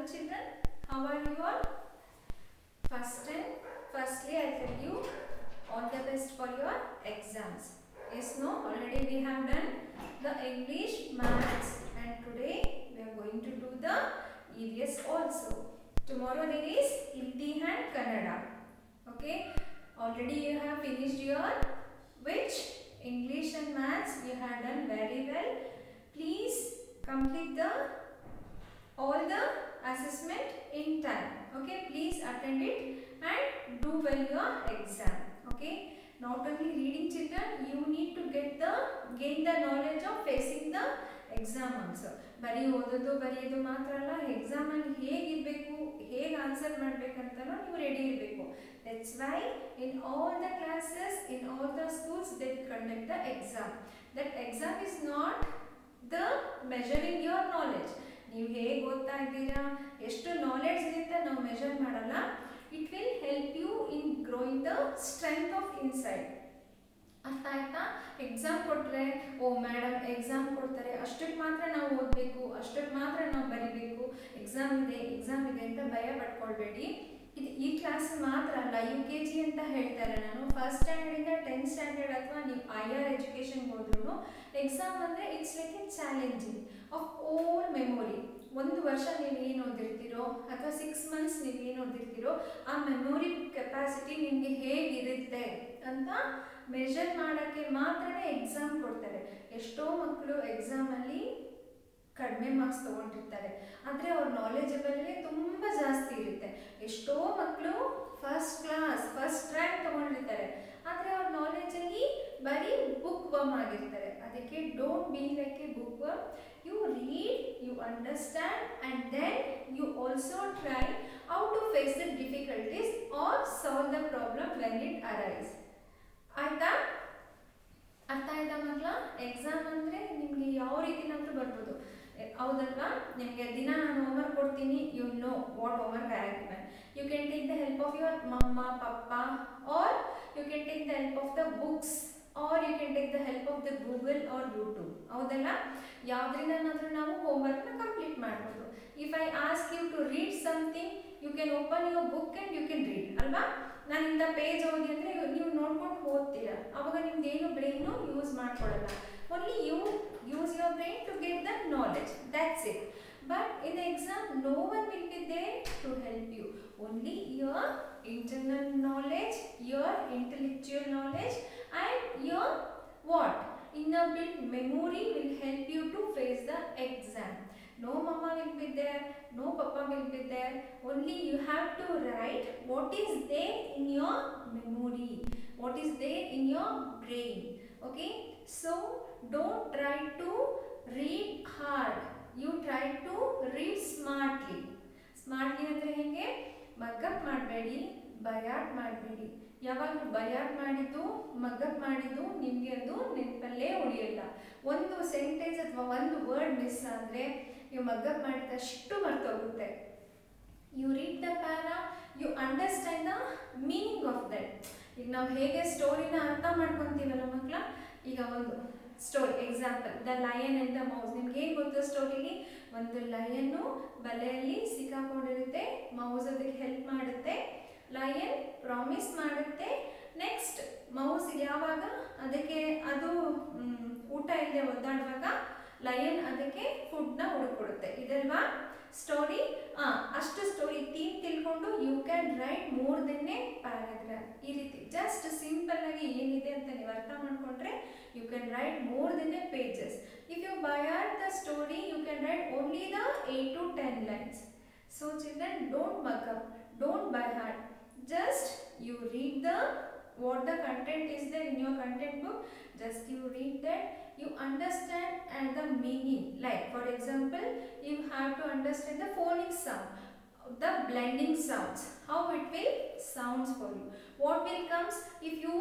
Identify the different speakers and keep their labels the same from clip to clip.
Speaker 1: Hello children, how are you all? Firstly I tell you all the best for your exams. Yes, no, already we have done the English, Maths, and today we are going to do the EVS also. Tomorrow there is Hindi and Kannada. Okay, already you have finished your which English and Maths you have done very well. Please complete all the assessment in time. Okay, please attend it and do well your exam. Okay, not only reading children, you need to gain the knowledge of facing the exam also. ಬರೀ ಓದೋದು ಬರೆಯೋದು ಮಾತ್ರ ಅಲ್ಲ, exam ಅಲ್ಲಿ ಹೇಗಿರಬೇಕು, ಹೇಗೆ answer ಮಾಡಬೇಕಂತಲೂ ನೀವು ready ಇರಬೇಕು. That's why in all the classes, in all the schools, they conduct the exam. That exam is not the measuring your knowledge. ನೀವು ಹೇಗೆ ಓದ್ತಾ ಇದ್ದೀರಾ, ಎಷ್ಟು ನಾಲೆಡ್ಜ್ ಇದೆ ಅಂತ ನಾವು ಮೆಷರ್ ಮಾಡಲ್ಲ. It will help you in growing the strength of inside. ಅರ್ಥ ಆಯ್ತಾ? ಎಕ್ಸಾಮ್ ಕೊಟ್ಟರೆ, ಓ ಮೇಡಮ್ ಎಕ್ಸಾಮ್ ಕೊಡ್ತಾರೆ, ಅಷ್ಟಕ್ಕೆ ಮಾತ್ರ ನಾವು ಓದಬೇಕು, ಅಷ್ಟಕ್ಕೆ ಮಾತ್ರ ನಾವು ಬರೀಬೇಕು, ಎಕ್ಸಾಮ್ ಇದೆ ಅಂತ ಭಯ ಪಡ್ಕೊಳ್ಬೇಡಿ. ಇದು ಈ ಕ್ಲಾಸ್ ಮಾತ್ರ ಅಲ್ಲ, UKG ಅಂತ ಹೇಳ್ತಾರೆ. ನಾನು ಫಸ್ಟ್ ಸ್ಟ್ಯಾಂಡರ್ಡಿಂದ 10th ಸ್ಟ್ಯಾಂಡರ್ಡ್ ಅಥವಾ ನೀವು ಹೈಯರ್ ಎಜುಕೇಷನ್ಗೆ ಹೋದ್ರೂ ಎಕ್ಸಾಮ್ ಅಂದರೆ it's like a challenging of whole memory. ಒಂದು ವರ್ಷ ನೀವು ಏನು ಓದಿರ್ತೀರೋ ಅಥವಾ 6 months ನೀವು ಏನು ಓದಿರ್ತೀರೋ ಆ ಮೆಮೊರಿ ಕೆಪಾಸಿಟಿ ನಿಮಗೆ ಹೇಗಿರುತ್ತೆ ಅಂತ ಮೆಷರ್ ಮಾಡೋಕ್ಕೆ ಮಾತ್ರ ಎಕ್ಸಾಮ್ ಕೊಡ್ತಾರೆ. ಎಷ್ಟೋ ಮಕ್ಕಳು ಎಕ್ಸಾಮಲ್ಲಿ ಕಡಿಮೆ ಮಾರ್ಕ್ಸ್ ತೊಗೊಂಡಿರ್ತಾರೆ, ಆದರೆ ಅವ್ರ ನಾಲೆಜಬಲ್ಲೇ ತುಂಬ ಜಾಸ್ತಿ ಇರುತ್ತೆ. ಎಷ್ಟೋ ಮಕ್ಕಳು ಫಸ್ಟ್ ರ್ಯಾಂಕ್ ತೊಗೊಂಡಿರ್ತಾರೆ, ಆದರೆ ಅವ್ರ ನಾಲೆಜಲ್ಲಿ ಬರೀ ಬುಕ್ ವರ್ಮ್ ಆಗಿರ್ತಾರೆ. ಅದಕ್ಕೆ don't be like a book worm. You read, you understand and then you also try how to face the difficulties or solve the problem when it arise. ಆಯಿತಾ? ಅರ್ಥ ಆಯ್ತಾ ಮಕ್ಕಳ? Exam ಅಂದರೆ ನಿಮಗೆ ಯಾವ ರೀತಿನಾದರೂ ಬರ್ಬೋದು, ಹೌದಲ್ವಾ? ನಿಮಗೆ ದಿನ ನಾನು ಹೋಮ್ವರ್ಕ್ ಕೊಡ್ತೀನಿ, you know what homework I have given. You can take the help of your mamma, papa, or you can take the help of the books, or you can take the help of the Google or YouTube. ಹೌದಲ್ಲ? ಯಾವುದ್ರಿಂದನಾದರೂ ನಾವು ಹೋಮ್ವರ್ಕ್ನ complete ಮಾಡ್ಬೋದು. If I ask you to read something, you can open your book and you can read ಅಲ್ವಾ? ನಾನು ಇಂಥ page ಓದಿ ಅಂದರೆ ನೀವು ನೋಡ್ಕೊಂಡು ಓದ್ತೀರಾ, ಆವಾಗ ನಿಮ್ದೇನು ಬ್ರೈನು ಯೂಸ್ ಮಾಡ್ಕೊಳ್ಳಲ್ಲ. Only you use your brain to get the knowledge. That's it. But in the exam, no one will be there to help you. Only your internal knowledge, your intellectual knowledge, and your what? Inner built memory will help you to face the exam. No mama will be there, no papa will be there. Only you have to write what is there in your memory, what is there in your brain. Okay? So don't try to read hard. You try to read smartly. Smartly ಅಂದರೆ ಹೇಗೆ? ಮಗ್ಗಪ್ ಮಾಡಬೇಡಿ, ಬಯಾಟ್ ಮಾಡಬೇಡಿ. ಯಾವಾಗ ಬಯಾಟ್ ಮಾಡಿದ್ದು, ಮಗ್ಗಪ್ ಮಾಡಿದ್ದು ನಿಮಗೆ ಅದು ನೆನಪಲ್ಲೇ ಉಳಿಯಲ್ಲ. ಒಂದು ಸೆಂಟೆನ್ಸ್ ಅಥವಾ ಒಂದು ವರ್ಡ್ ಮಿಸ್ ಆದರೆ ನೀವು ಮಗ್ಗಪ್ ಮಾಡಿದಷ್ಟು ಮರ್ತೋಗುತ್ತೆ. You read the para, you understand the meaning of that. ಈಗ ನಾವು ಹೇಗೆ ಸ್ಟೋರಿನ ಅರ್ಥ ಮಾಡ್ಕೊತೀವಲ್ಲ ಮಕ್ಕಳ, ಈಗ ಒಂದು story example, the lion and the mouse. ನಿಮ್ಗೆ ಏನು ಗೊತ್ತು ಸ್ಟೋರಿಲಿ? ಒಂದು ಲಯನ್ನು ಬಲೆಯಲ್ಲಿ ಸಿಕ್ಕಾಕೊಂಡಿರುತ್ತೆ, ಮೌಸ್ ಅದಕ್ಕೆ ಹೆಲ್ಪ್ ಮಾಡುತ್ತೆ, ಲಯನ್ ಪ್ರಾಮಿಸ್ ಮಾಡುತ್ತೆ. ನೆಕ್ಸ್ಟ್ ಮೌಸ್ ಯಾವಾಗ ಅದಕ್ಕೆ ಅದು ಊಟ ಇಲ್ಲದೆ ಒದ್ದಾಡುವಾಗ ಲಯನ್ ಅದಕ್ಕೆ ಫುಡ್ನ ಹುಡುಕೊಡುತ್ತೆ. ಇದಲ್ವಾ ಸ್ಟೋರಿ? ಅಷ್ಟು ಸ್ಟೋರಿ ಥೀಮ್ ತಿಳ್ಕೊಂಡು you can write more than A paragraph. ಈ ರೀತಿ ಜಸ್ಟ್ ಸಿಂಪಲ್ ಆಗಿ ಏನಿದೆ ಅಂತ ನೀವು ಅರ್ಥ ಮಾಡ್ಕೊಂಡ್ರೆ you can write more than a pages. If you by heart the story you can write only the 8 to 10 lines. So children, don't mug up, don't by heart. Just you read what the content is there in your content book. Just you read that, you understand and the meaning. Like for example, you have to understand the phonic sound, the blending sounds, how it will sounds for you. What will comes if you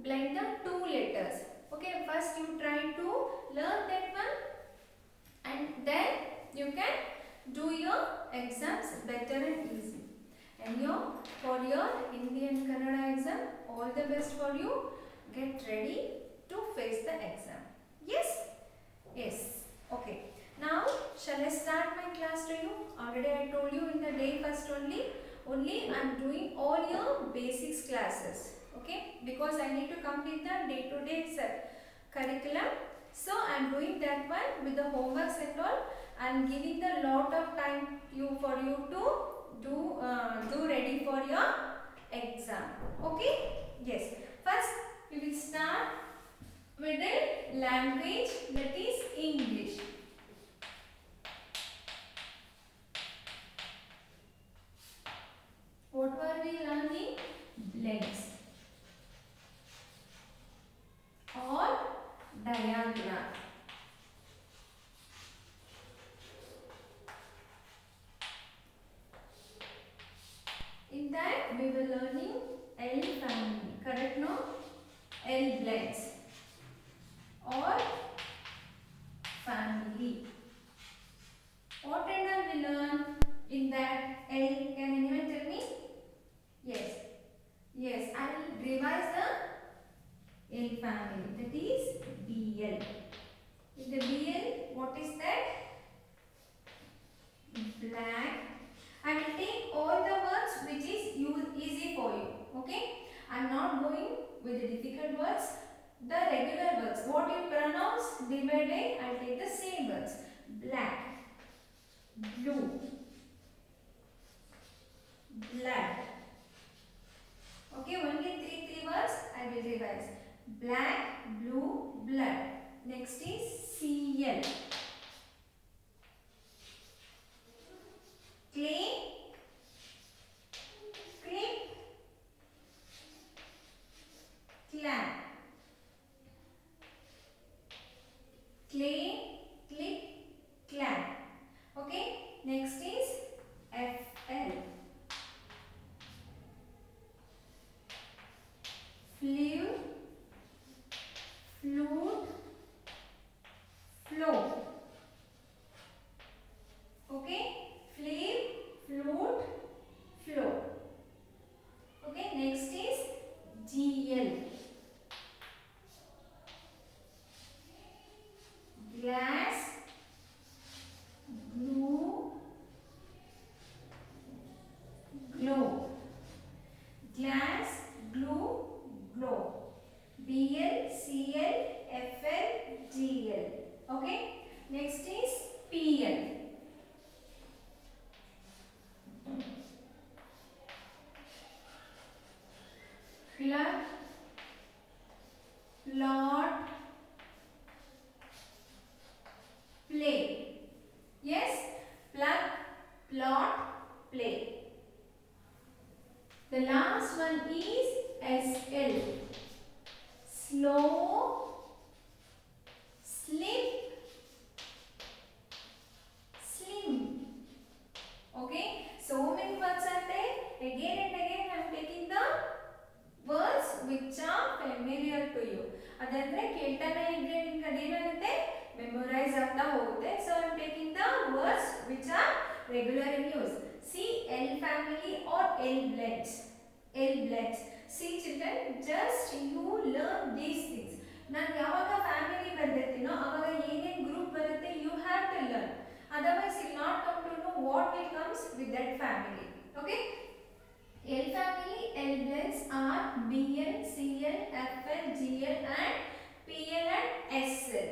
Speaker 1: blend the two letters. Okay, first you try to learn that one and then you can do your exams better and easy. And for your Hindi and Kannada exam, all the best for you. Get ready to face the exam. Yes? Yes. Okay. Now, shall I start my class to you? Already I told you in the day first only I am doing all your basics classes. Okay? Because I need to complete the day-to-day curriculum. So, I am doing that one with the homeworks and all. I am giving the lot of time for you to do ready for your exam. Okay? Yes. First, we will start with the language, that is English. What were we learning? Blends or diagram. In that we were learning L family, correct no? L blends or family. What did we learn in that L? Can anyone tell me? Yes. Yes, I will revise the L family, that is BL. In the BL, what is that? Black. I will take all the words which is easy for you. Okay? I am not going with the difficult words. The regular words, what you pronounce day by day, I will take the same words. Black, blue, blood. Okay, only three words I will revise. Black, blue, blood. Next is CL. Clay, clip, clamp. Clay, clip, clamp. Okay, next is FL. Flute, flute, flow. Okay, flute, flute, flow. Okay, next is GL. Glass, glue, glow. Glass, glue, glow. BL, CL, FL, GL. Okay. Next is PL. Plug, plot, play. Yes, plug, plot, play. The last one is SL. Slow, slip, slim. Okay, so many words are there. Again and again I am taking the words which are familiar to you. Adandre keltana idre ninge adenagutte memorize agta hogutte. So I am taking the words which are regular in use. See, L family or L blends. L blends. See children, just you learn these things. Nan yavaga family bardettino avaga enen group barutte, you have to learn. Otherwise you will not come to know what will comes with that family. Okay? L family, L blends are BL, CL, FL, GL and PL and SL.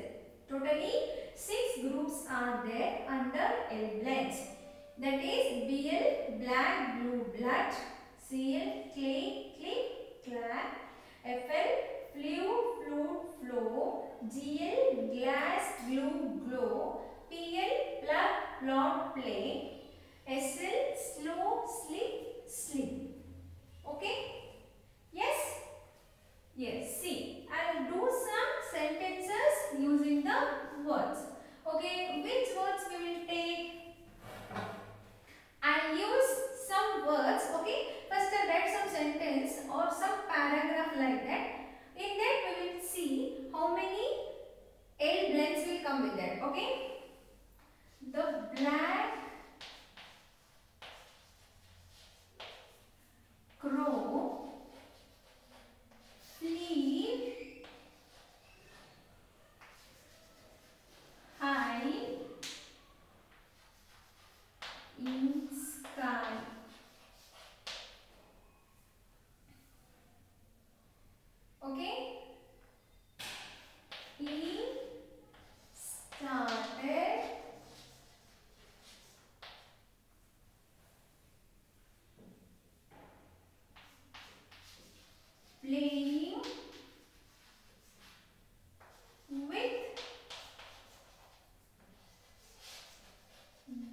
Speaker 1: Totally 6 groups are there under L blends. That is BL, black, blue, blood, CL, clay, clip, clamp, FL, flute, flute, flow, GL, glass, glue, glow, PL, plug, plot, play, SL, slow, slip, slip. Okay? Yes? Yes. See, I will do some sentences using the words. Okay, which words we will take? I use some words. Okay, first I write some sentence or some paragraph like that. In that we will see how many L blends will come with that. Okay, the black crow in sky. Okay. He started playing with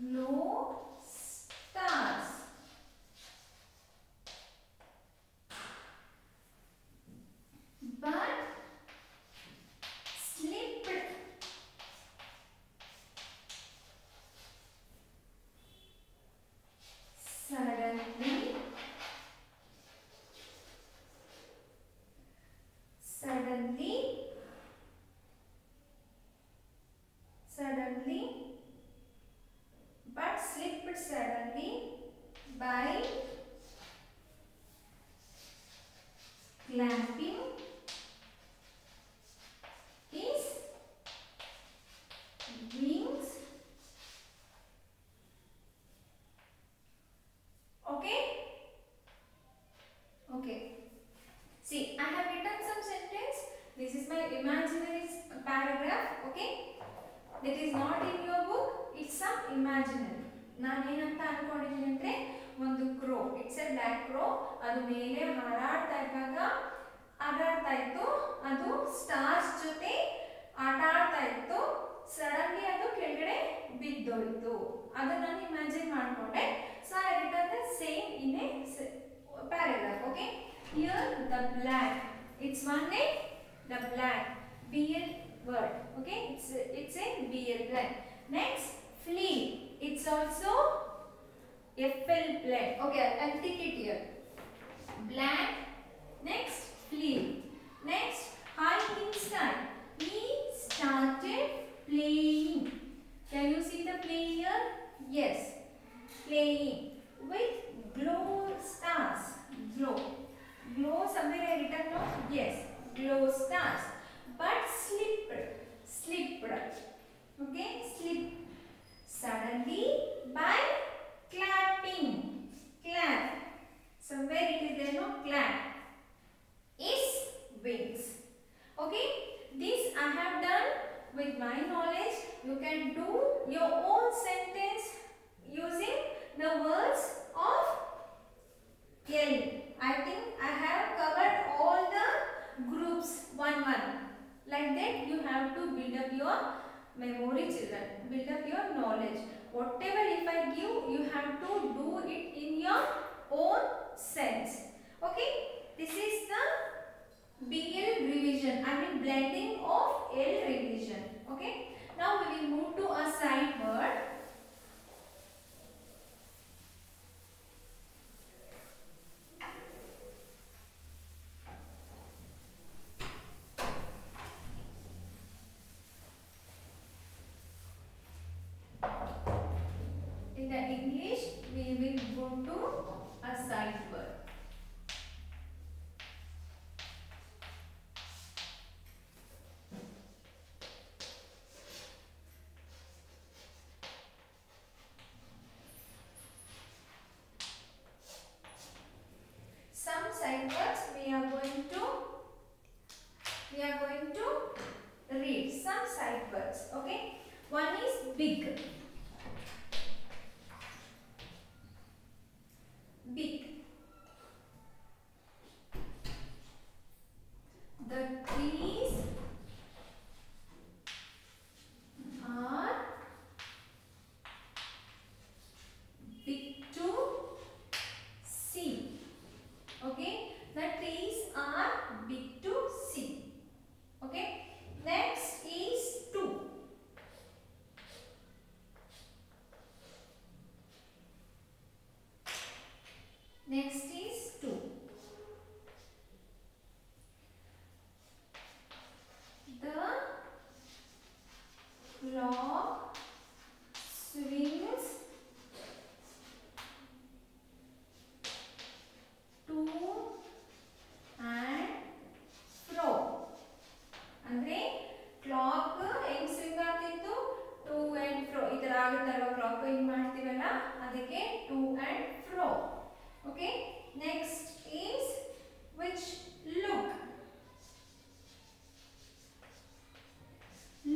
Speaker 1: glow stars. But slipped suddenly but slipped suddenly by clapping his wings. Okay. Okay. See, I have written some sentence. This is my imaginary paragraph. Okay. That is not in your book. It's some imaginary. ನಾನು ಏನಂತ ಅನ್ಕೊಂಡಿದ್ದೀನಿ ಅಂದ್ರೆ ಒಂದು ಕ್ರೋ, it's A black ಕ್ರೋ, ಅದು ಮೇಲೆ ಹಾರಾಡ್ತಾ ಇತ್ತು, ಅದು stars ಜೊತೆ ಆಟ ಆಡ್ತಾ ಇತ್ತು, ಸಡನ್ಲಿ ಅದು ಕೆಳಗಡೆ ಬಿದ್ದೋಯ್ತು. ಅದನ್ನ ನಾನು ಇಮ್ಯಾಜಿನ್ ಮಾಡ್ಕೊಂಡೆ. So I written the same in a paragraph. Okay, here the black, it's one name, the black, BL word. Okay, it's a BL, black. Next, flea, it's also FL black. Okay, I'll tick it here. Black. Next, flea. Next, high in sky. He started playing. Can you see the play here? Yes, playing with glow stars. Glow somewhere I written, no? Yes, glow stars. But slipped. Okay, slipped suddenly by clapping. Clap. Somewhere it is there, no? Clap. His wings. Okay, this I have done with my knowledge. You can do your own sentence using the words of L. I think I have covered all the groups one. Like that you have to build up your memory, children. Build up your knowledge. Whatever if I give, you have to do it in your own sense. Okay? This is the BL revision. I mean blending of L revision. Okay? Now we will move to a side word. In the English, we will go to a side word. Some side words we are going to read. Some side words. Okay. One is big. ಅದಕ್ಕೆ to and fro. Okay, next is which? Look.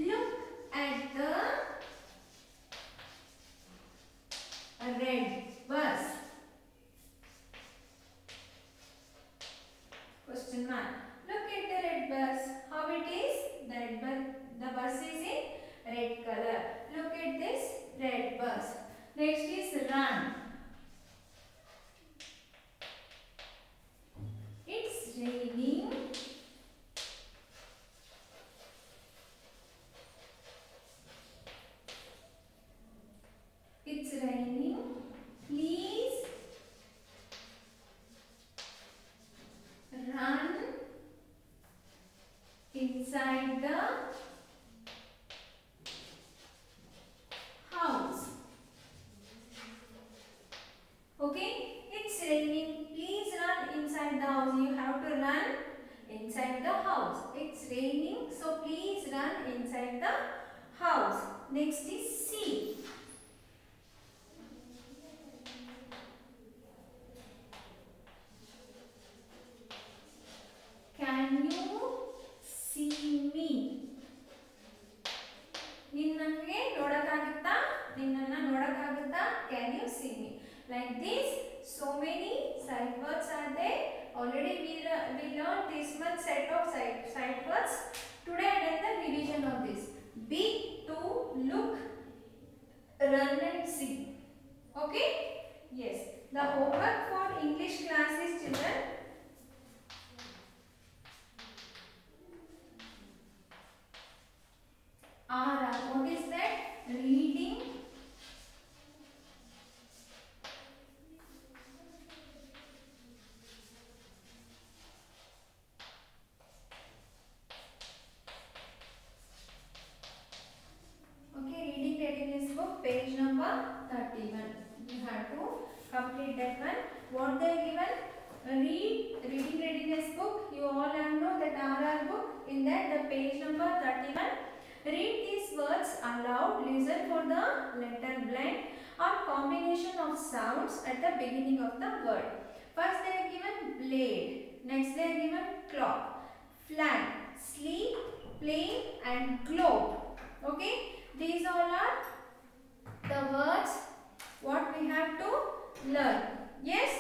Speaker 1: Look at the red bus. Question 1. Look at the red bus. How it is? The bus is in red color. Look at this red bus. Next is run. It's raining. It's raining. Please run inside the house. Okay, it's raining. Please run inside the house. You have to run inside the house. It's raining, so please run inside the house. Next is see. Can you see me? ನಿನ್ನನ್ನು ನೋಡಕ್ಕಾಗುತ್ತಾ? ನಿನ್ನನ್ನು ನೋಡಕ್ಕಾಗುತ್ತಾ? Can you see me? Like this, so many sight words are there. Already we learned this much set of sight words. Today I done the revision of this. Be, to, look, run and see. Okay? Yes. The homework for English class is, children, what is that? Reading, okay, reading readiness book, page number 31. You have to complete that one. What they given? Reading readiness book. You all have know that RR book. In that, the page number 31. Read these words aloud. Listen for the letter blend or combination of sounds at the beginning of the word. First they are given blade. Next they are given clock, flag, sleep, plane and globe. Okay, these all are the words what we have to learn. Yes,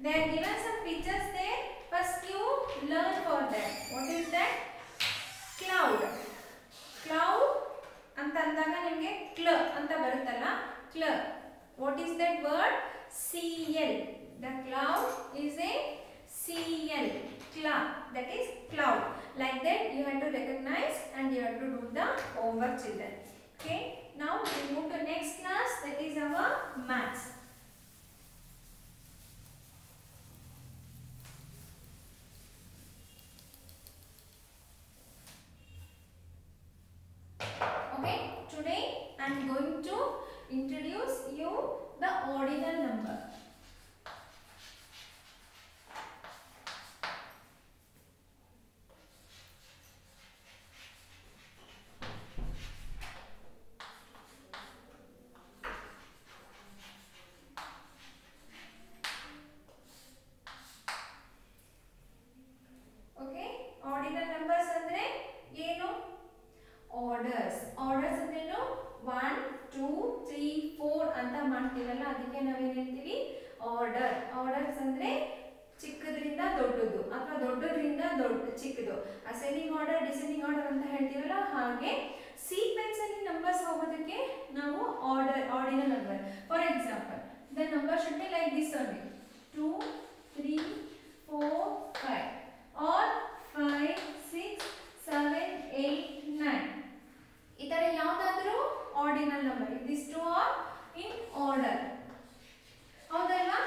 Speaker 1: they are given some pictures there. First you learn for that. What is that? Cloud. Cloud ಅಂತ ಅಂದಾಗ ನಿಮಗೆ ಕ್ಲ ಅಂತ ಬರುತ್ತಲ್ಲ, ಕ್ಲ. What is that word? CL. The cloud is a CL. Cloud. That is cloud. Like that you have to recognize and you have to do the homework, children. Okay. Now we move to next class. That is our maths. Okay, today I am going to introduce you the ordinal number. Okay, ordinal numbers andre ಏನು? Orders. Orders ಅಂದ್ರೇನು? 1 2 3 4 ಅಂತ ಮಾಡ್ತೀವಲ್ಲ, ಅದಕ್ಕೆ ನಾವೇನು ಹೇಳ್ತೀವಿ? Order. Orders ಅಂದ್ರೆ ಚಿಕ್ಕದ್ರಿಂದ ದೊಡ್ಡದು ಅಥವಾ ದೊಡ್ಡದ್ರಿಂದ ಚಿಕ್ಕದು. ಅಸೆಂಡಿಂಗ್ ಆರ್ಡರ್, ಡಿಸೆಂಡಿಂಗ್ ಆರ್ಡರ್ ಅಂತ ಹೇಳ್ತೀವಲ್ಲ, ಹಾಗೆ ಸೀಕ್ವೆನ್ಸ್ ಅಲ್ಲಿ ನಂಬರ್ಸ್ ಹೋಗೋದಕ್ಕೆ ನಾವು ordinal number. For example, the number should be like this only: 2 3 4 5 or 5 6 7 8 9. ಈ ತರ ಯಾವುದಾದರೂ ordinal number. This two are in order. ಹೌದಲ್ವಾ?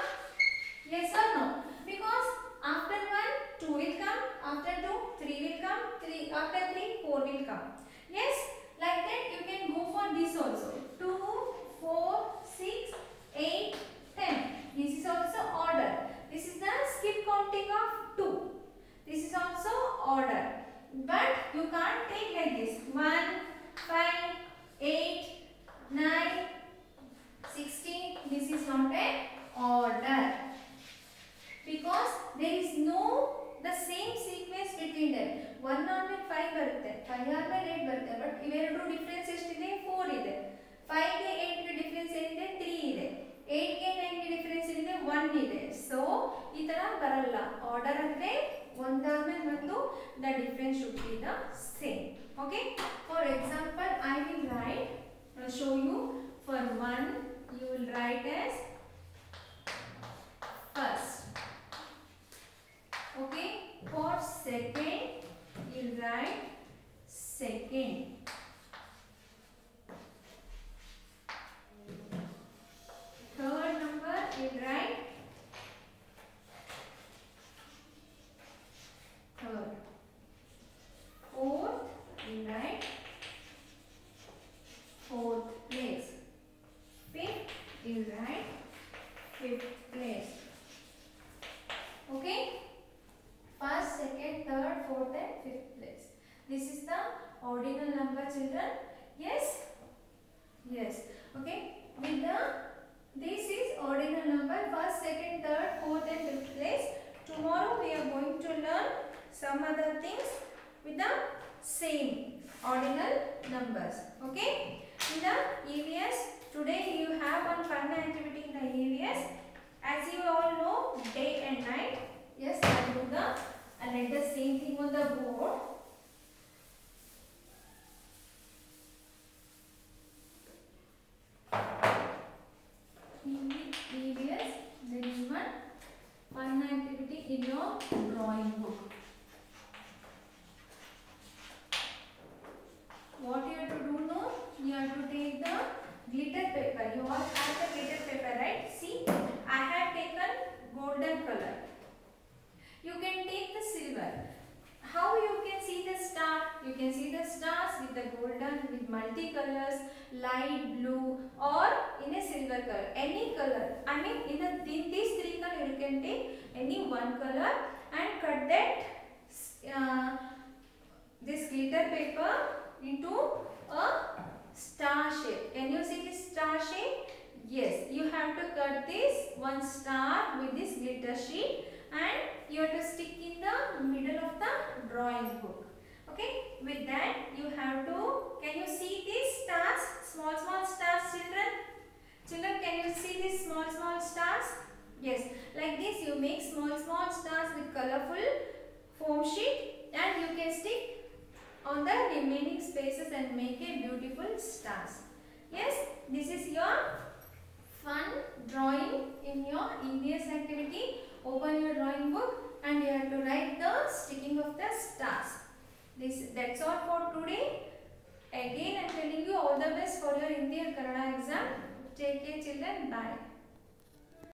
Speaker 1: Yes or no? Because after 1 2 will come, after 2 3 will come, after 3 4 will come. Yes, like that you can go for this also. 2 4 6 8 10. This is also order. This is the skip counting of 2. This is also this is not an order because there is no the same sequence between them. 1 ಆದ್ಮೇಲೆ 5 ಬರುತ್ತೆ, 5 ಆದ್ಮೇಲೆ 8 ಬರುತ್ತೆ. But ಇವೆರಡು difference ಎಷ್ಟಿದೆ? 4 ಇದೆ. 5 ಗೆ 8 ಗೆ difference ಏನಿದೆ? 3 ಇದೆ. 8 ಗೆ 9 ಗೆ ಡಿಫರೆನ್ಸ್ ಏನಿದೆ? 1 ಇದೆ. ಸೊ ಈ ತರ ಬರಲ್ಲ. ಆರ್ಡರ್ ಅಂದ್ರೆ ಒಂದಾದ್ಮೇಲೆ ಮತ್ತು the difference should be the same. Okay, for example I will write, show you. For 1 you will write as first. Okay, for second you will write second. Third number you will write third. Fourth you will write fourth place. Fifth you will write fifth place. Okay, first, second, third, fourth and fifth place. This is the ordinal number, children. Yes, yes. Okay, with the this is ordinal number, first, second, third, fourth and fifth place. Tomorrow we are going to learn some other things with the same ordinal numbers. Okay, in the EVS today you have one fun activity in the EVS. As you all know, day and night. Yes, I'll do the and write the same thing on the board. EVS, there is one fun activity in your drawing book. What you have to do now? You have to take the glitter paper. You all have the glitter paper, right? See, I have taken golden color. You can take the silver. How you can see the star? You can see the stars with the golden, with multicolors, light blue or in a silver color. Any color. I mean in these three color you can take any one color and cut that this glitter paper into a star shape. Can you see this star shape? Yes, you have to cut this one star with this glitter sheet and you have to stick in the middle of the drawing book. Okay, with that you have to, can you see these stars, small stars, children? Children, can you see these small stars? Yes, like this you make small stars with colorful foam sheet and you can stick on the remaining spaces and make a beautiful stars. Yes, this is your fun drawing in your EVS activity. Open your drawing book and you have to write the sticking of the stars. That's all for today. Again I am telling you all the best for your Hindi and Kannada exam. Take care children. Bye.